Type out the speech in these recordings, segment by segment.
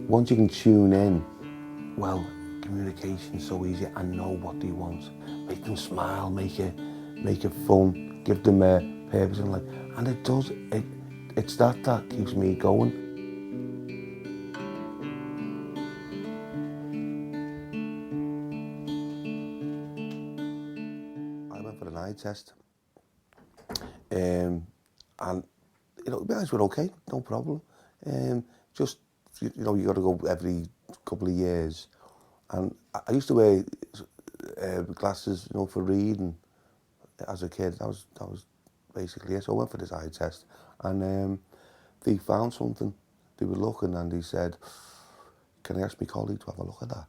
Once you can tune in, well, communication's so easy and know what they want. Make them smile, make it fun, give them a purpose in life. And it does, it's that keeps me going. I went for an eye test. And the eyes were okay, no problem. Just, you got to go every couple of years. And I used to wear glasses, for reading as a kid. That was basically it. So I went for this eye test, and they found something. They were looking, and they said, "Can I ask my colleague to have a look at that?"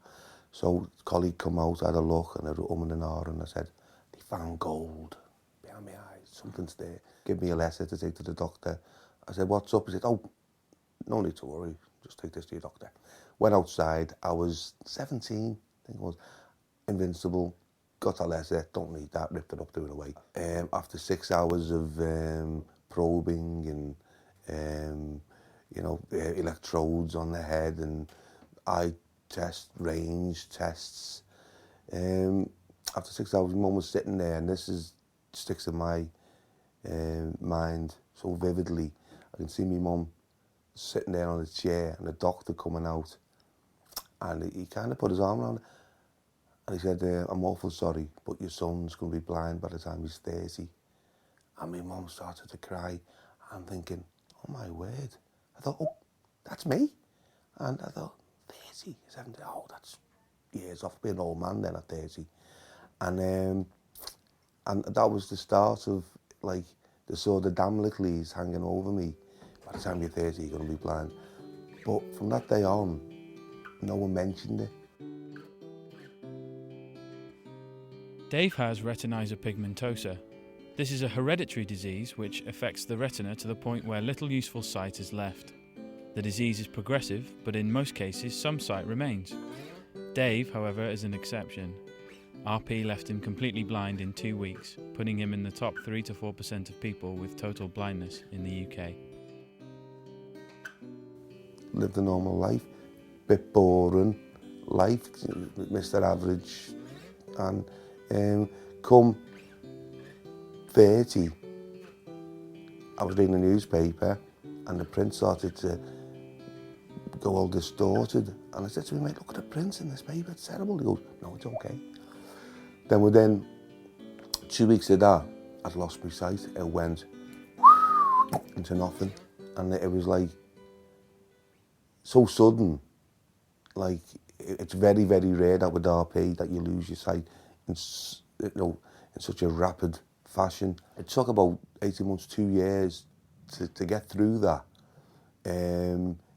So the colleague come out, had a look, and they were and ahhing, and I said, "They found gold behind my eyes. Something's there. Give me a letter to take to the doctor." I said, "What's up?" He said, "Oh, no need to worry. Just take this to your doctor." Went outside. I was 17, I think it was. Invincible. Got a letter. Don't need that. Ripped it up, threw it away. After 6 hours of probing and electrodes on the head and eye test, range tests. After 6 hours, my mum was sitting there, and sticks in my mind so vividly. I can see my mum sitting there on a chair and the doctor coming out, and he kind of put his arm around her, and he said, "I'm awful sorry, but your son's going to be blind by the time he's 30. And my mum started to cry. I'm thinking, oh my word. I thought, oh, that's me. And I thought, 30, 70, oh, that's years off, being an old man then at 30. And that was the start of, like, the sort of Damocles hanging over me. By the time you're 30, you're going to be blind. But from that day on, no one mentioned it. Dave has retinitis pigmentosa. This is a hereditary disease which affects the retina to the point where little useful sight is left. The disease is progressive, but in most cases some sight remains. Dave, however, is an exception. RP left him completely blind in 2 weeks, putting him in the top 3 to 4% of people with total blindness in the UK. Lived a normal life, bit boring life, Mr. Average, and come 30, I was reading a newspaper and the print started to go all distorted, and I said to him, "Mate, look at the print in this paper, it's terrible." He goes, "No, it's okay." Then within 2 weeks of that, I'd lost my sight. It went into nothing, and it was like so sudden. Like, it's very, very rare that with RP that you lose your sight in such a rapid fashion. It took about 18 months, 2 years to get through that.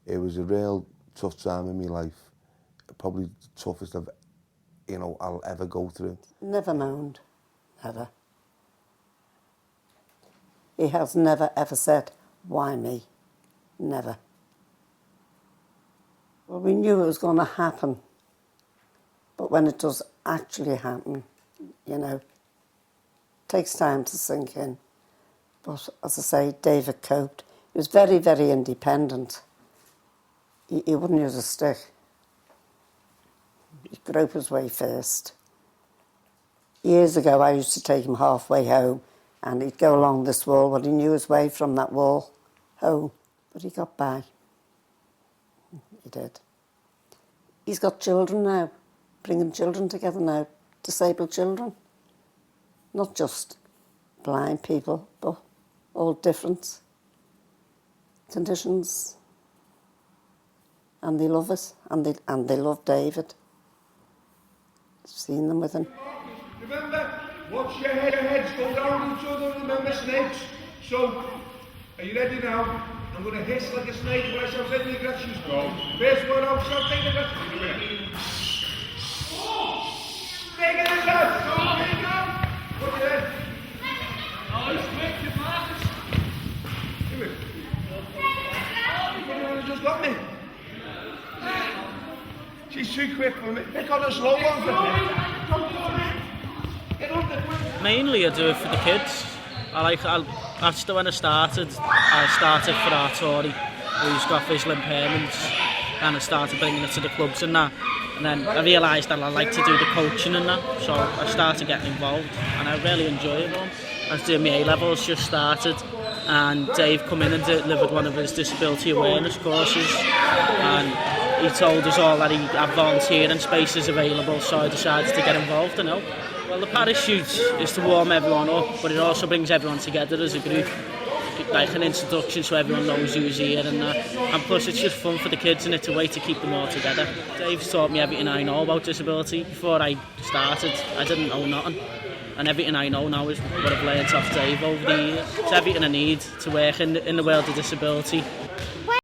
It was a real tough time in my life. Probably the toughest I'll ever go through. Never moaned, never. He has never ever said, "Why me?" Never. Well, we knew it was going to happen, but when it does actually happen, it takes time to sink in. But as I say, David coped. He was very, very independent. He wouldn't use a stick. He'd grope his way first. Years ago, I used to take him halfway home, and he'd go along this wall, but he knew his way from that wall home. But he got by. He did. He's got children now, bringing children together now, disabled children. Not just blind people, but all different conditions. And they love us, and they love David. I've seen them with him. Remember, watch your heads go down each other, remember snakes. So, are you ready now? I'm going to hiss like a snake when I shall say the aggressions. Go. First word out, shall take the aggressions. Take it in there. Go, here you go. Put your head. Nice, quick, your markers. Do it. You just got me. She's too quick for me. Pick on a slow one for me. Get on the quick. Mainly I do it for the kids. That's when I started for our Tory, who's got visual impairments, and I started bringing it to the clubs and that. And then I realised that I like to do the coaching and that, so I started getting involved, and I really enjoy it. I was doing my A-levels, just started, and Dave come in and delivered one of his disability awareness courses, and he told us all that he had volunteering spaces available, so I decided to get involved, you know. Well, the parachute is to warm everyone up, but it also brings everyone together as a group, like an introduction so everyone knows who's here, and plus it's just fun for the kids, and it's a way to keep them all together. Dave's taught me everything I know about disability. Before I started, I didn't know nothing, and everything I know now is what I've learned off Dave over the years. It's everything I need to work in the world of disability.